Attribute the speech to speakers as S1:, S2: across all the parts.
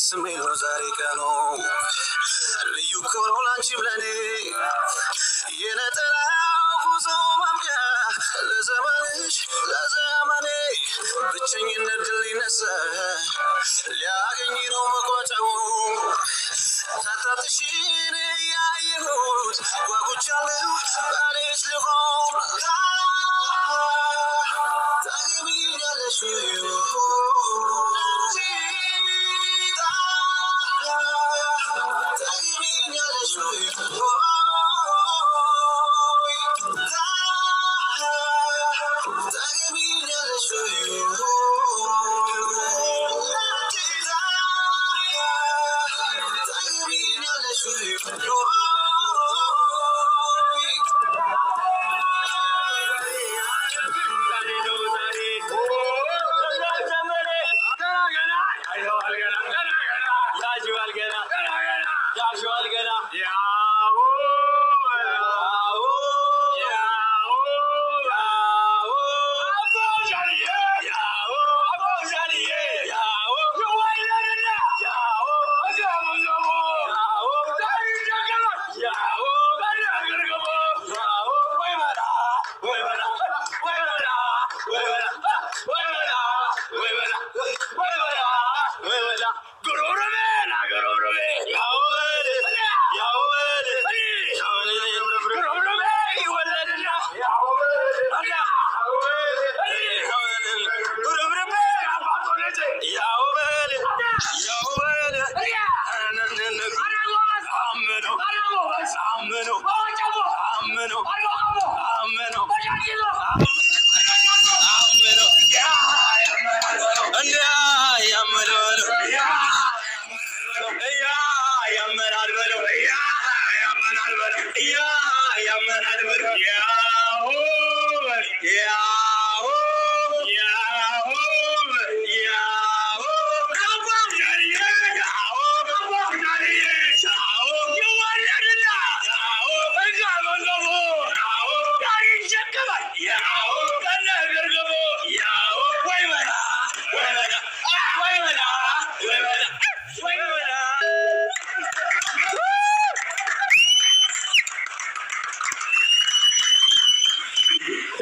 S1: ስሜሎ ዛሬ ቀኑ ልዩ ከሆነ ላንቺ ብለኔ የነጠላው ጉዞ ማብቂያ ለዘመንሽ ለዘመኔ ብቸኝነት ድል ሊነሳ ሊያገኝ ነው መቋጫው ታታትሽን ያየሁት ጓጉቻለሁ ባሌሽ ልሆን ታገቢኛለሽ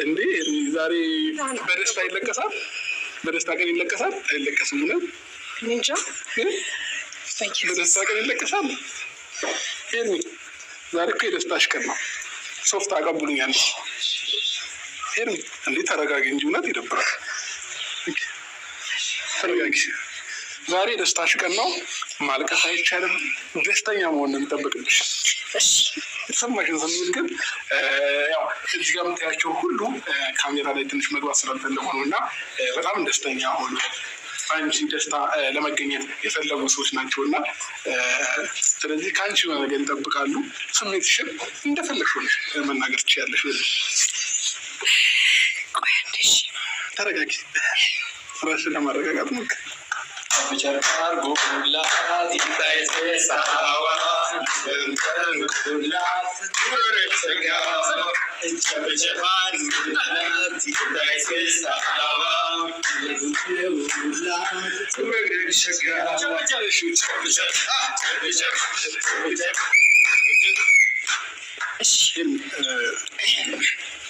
S2: እንዴ ዛሬ በደስታ ይለቀሳል? በደስታ ቀን ይለቀሳል? አይለቀስም? ነው
S3: እንጃ።
S2: በደስታ ቀን ይለቀሳል? ሄርሚ ዛሬ እኮ የደስታሽ ቀን ነው። ሶፍት አቀብሉኛለሽ። ሄርሚ እንዴ ተረጋጊ እንጂ እውነት ይደብራል። ተረጋጊ። ዛሬ ደስታሽ ቀን ነው። ማልቀስ አይቻልም። ደስተኛ መሆን ነው የሚጠበቅብሽ። የተሰማሽን ስሜት ግን ያው እዚህ ጋር የምታያቸው ሁሉ ካሜራ ላይ ትንሽ መግባት ስላልፈለጉ ነው እና በጣም ደስተኛ ሆኑ አንቺ ደስታ ለመገኘት የፈለጉ ሰዎች ናቸው እና ስለዚህ ከአንቺ የሆነ ነገር ይጠብቃሉ። ስሜትሽን እንደፈለግሽ ሆነሽ መናገር ትችያለሽ። ተረጋጊ። ራስሽን ለማረጋጋት ሞክሪ።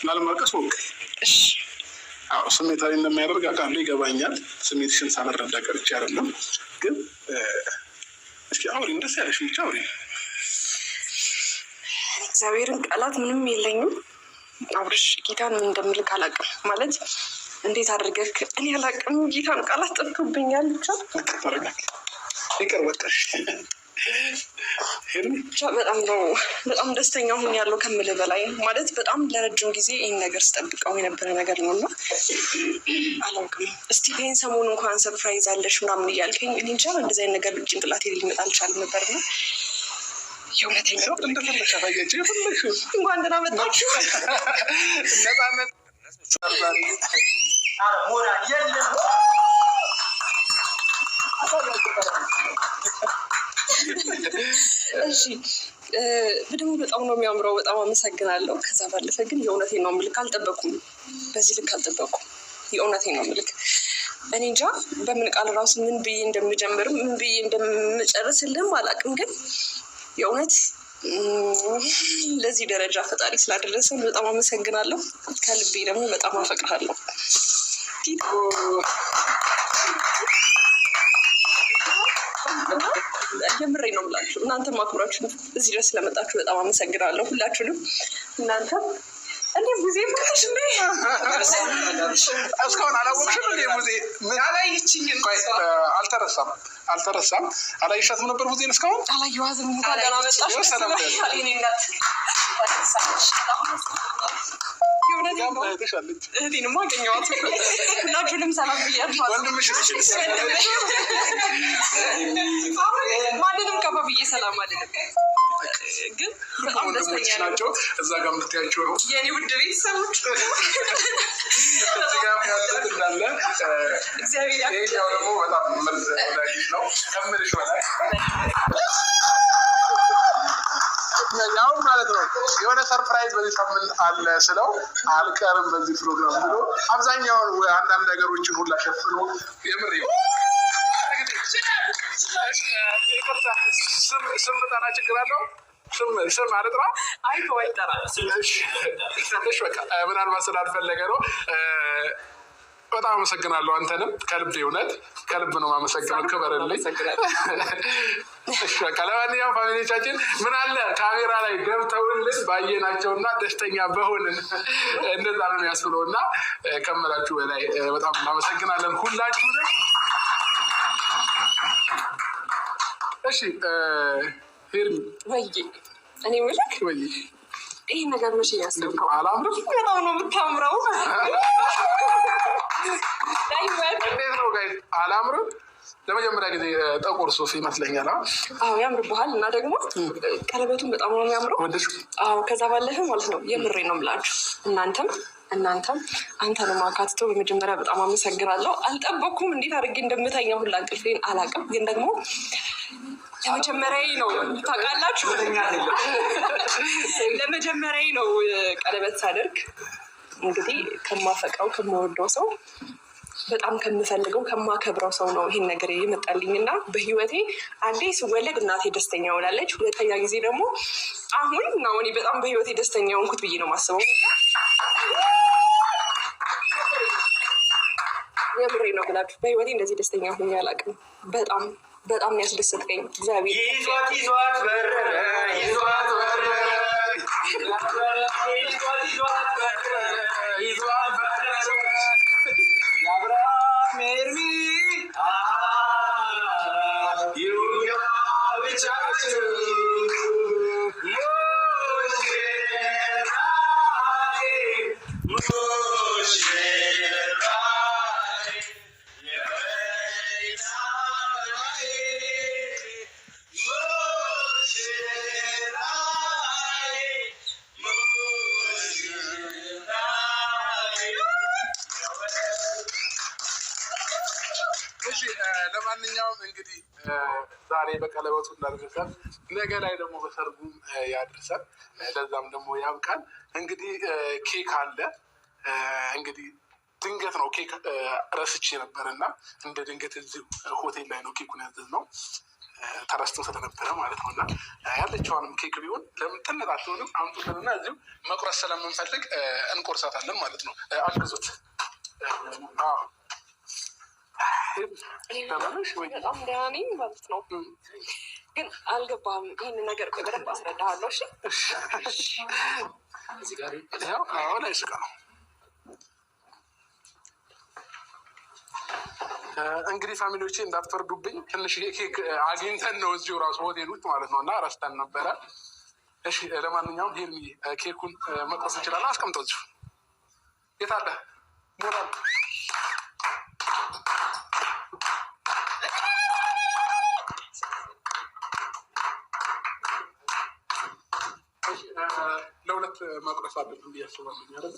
S2: ላለማልቀስ ሞክሪ። አዎ ስሜታዊ እንደሚያደርግ አውቃለሁ፣ ይገባኛል። ስሜትሽን ሳልረዳ ቀርቼ አይደለም። ግን እስኪ አውሪኝ፣ ደስ ያለሽ ብቻ አውሪኝ።
S3: እግዚአብሔርን ቃላት ምንም የለኝም። አብርሽ ጌታን ምን እንደምልክ አላውቅም። ማለት እንዴት አድርገህ እኔ አላውቅም። ጌታን ቃላት ጠፍቶብኛል። ብቻ
S2: ተረጋጊ፣ ይቅር በቃሽ።
S3: በጣም ደስተኛ ሆኝ ያለው ከምልህ በላይ ማለት በጣም ለረጅም ጊዜ ይህን ነገር ስጠብቀው የነበረ ነገር ነው እና አላውቅም። እስቲ ይህን ሰሞኑ እንኳን ሰርፕራይዝ አለሽ ምናምን እያልከኝ እኔ እንጃ እንደዚህ አይነት ነገር ጭንቅላቴ ሊመጣ አልቻለም ነበር ነው የእውነቴን ነው።
S2: እንደፈለግሽ አሳያቸው የፈለግሽው።
S3: እንኳን ደህና መጣችሁ።
S2: ነፃነት
S1: ሞራል የለም።
S3: እሺ በደግሞ በጣም ነው የሚያምረው። በጣም አመሰግናለሁ። ከዛ ባለፈ ግን የእውነቴን ነው የምልክ። አልጠበኩም፣ በዚህ ልክ አልጠበኩም። የእውነቴን ነው የምልክ። እኔ እንጃ በምን ቃል ራሱ ምን ብዬ እንደምጀምርም ምን ብዬ እንደምጨርስልህም አላውቅም። ግን የእውነት ለዚህ ደረጃ ፈጣሪ ስላደረሰን በጣም አመሰግናለሁ። ከልቤ ደግሞ በጣም አፈቅርሃለሁ። የምሬ ነው የምላችሁ። እናንተም አክብራችሁ እዚህ ድረስ ስለመጣችሁ በጣም አመሰግናለሁ ሁላችሁንም። እናንተም እንዴ ሙዜ ማለሽ እንዴ
S2: እስካሁን አላወቅሽም እንዴ? ሙዜ
S3: አላየችኝም።
S2: አልተረሳም አላየሻትም ነበር ሙዜን? እስካሁን
S3: አላየኋትም። እንኳን ደህና መጣሽ። እኔ እናት እህቴንማ አገኘኋት። ሁላችሁንም ሰላም ብያችኋለሁ። ማንንም ከፋ ብዬ ሰላም አልልም፣ ግን በጣም ደስተኛ
S2: ናቸው። እዛ ጋር የምታያቸው ነው
S3: የኔ ውድ ቤተሰቦች።
S2: እንዳለ ይሄኛው ደግሞ በጣም ምርጥ ወዳጅ ነው ከምልሽ በላይ ያው ማለት ነው። የሆነ ሰርፕራይዝ በዚህ ሳምንት አለ ስለው አልቀርም በዚህ ፕሮግራም ብሎ አብዛኛውን አንዳንድ ነገሮችን ሁላ ሸፍኖ የምር ስም ጠራ ችግር አለው። ስም አልጥራ
S3: አይተወይጠራ
S2: በቃ ምናልባት ስላልፈለገ ነው። በጣም አመሰግናለሁ። አንተንም ከልብ እውነት ከልብ ነው ማመሰግነው። ክበርልኝ። በቃ ለማንኛውም ፋሚሊዎቻችን ምን አለ ካሜራ ላይ ገብተውልን ባየናቸውና ደስተኛ በሆንን እንደዛ ነው የሚያስብለው እና ከመላችሁ በላይ በጣም እናመሰግናለን ሁላችሁንም። እሺ ሄርሚ
S3: ወይ እኔ ምልክ
S2: ወይ
S3: ይህ ነገር መቼ ያሰብከው?
S2: አላምርም?
S3: በጣም ነው የምታምረው።
S2: እንዴት ነው ጋይስ? አላምርም? ለመጀመሪያ ጊዜ ጥቁር ሱፍ ይመስለኛል።
S3: አዎ ያምርብሃል። እና ደግሞ ቀለበቱን በጣም ነው የሚያምረው። አዎ ከዛ ባለፈ ማለት ነው የምሬ ነው የምላችሁ እናንተም አንተንም አካትቶ በመጀመሪያ በጣም አመሰግናለሁ። አልጠበኩም እንዴት አድርጌ እንደምተኛ ሁላ እንቅልፌን አላውቅም። ግን ደግሞ ለመጀመሪያዬ ነው ታውቃላችሁ፣ ለመጀመሪያዬ ነው ቀለበት ሳደርግ። እንግዲህ ከማፈቅረው ከምወደው ሰው በጣም ከምፈልገው ከማከብረው ሰው ነው ይሄን ነገር የመጣልኝ እና በህይወቴ አንዴ ስወለድ እናቴ ደስተኛ ሆናለች። ሁለተኛ ጊዜ ደግሞ አሁን ነው እኔ በጣም በህይወቴ ደስተኛ ሆንኩት ብዬ ነው የማስበው። የምሬ ነው ብላችሁ በህይወቴ እንደዚህ ደስተኛ ሆኜ አላውቅም። በጣም ያስደሰትከኝ እግዚአብሔር
S1: ይዟት በረረ የአብርሃም ኤርሚ
S2: ለማንኛውም እንግዲህ ዛሬ በቀለበቱ እንዳደረሰን ነገ ላይ ደግሞ በሰርጉም ያድርሰን፣ ለዛም ደግሞ ያብቃን። እንግዲህ ኬክ አለ። እንግዲህ ድንገት ነው ኬክ ረስቼ ነበር እና እንደ ድንገት እዚሁ ሆቴል ላይ ነው ኬኩን ያዘዝነው፣ ተረስቶ ስለነበረ ማለት ነው። እና ያለችዋንም ኬክ ቢሆን ለምን ትነጣቸውንም አምጡልንና እዚሁ መቁረስ ስለምንፈልግ እንቆርሳታለን ማለት ነው። አግዙት።
S3: በጣም ደህና ነኝ ማለት ነው። ግን አልገባህም። ይህንን ነገር በደንብ አስረዳሃለሁ።
S2: ላይ ስጋ ነው እንግዲህ ፋሚሊዎቼ እንዳትፈርዱብኝ። ትንሽ ኬክ አግኝተን ነው እዚሁ ራሱ ሆቴል ውስጥ ማለት ነው እና ረስተን ነበረ። እሺ ለማንኛውም ሄርሚ ኬኩን መቅረስ እንችላለን። አስቀምጠው እዚሁ። የት አለ ሞራል? ለሁለት መቁረስ አለብን ብዬ አስባለሁ።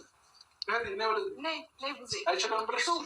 S2: አይችልም ብለሽ ነው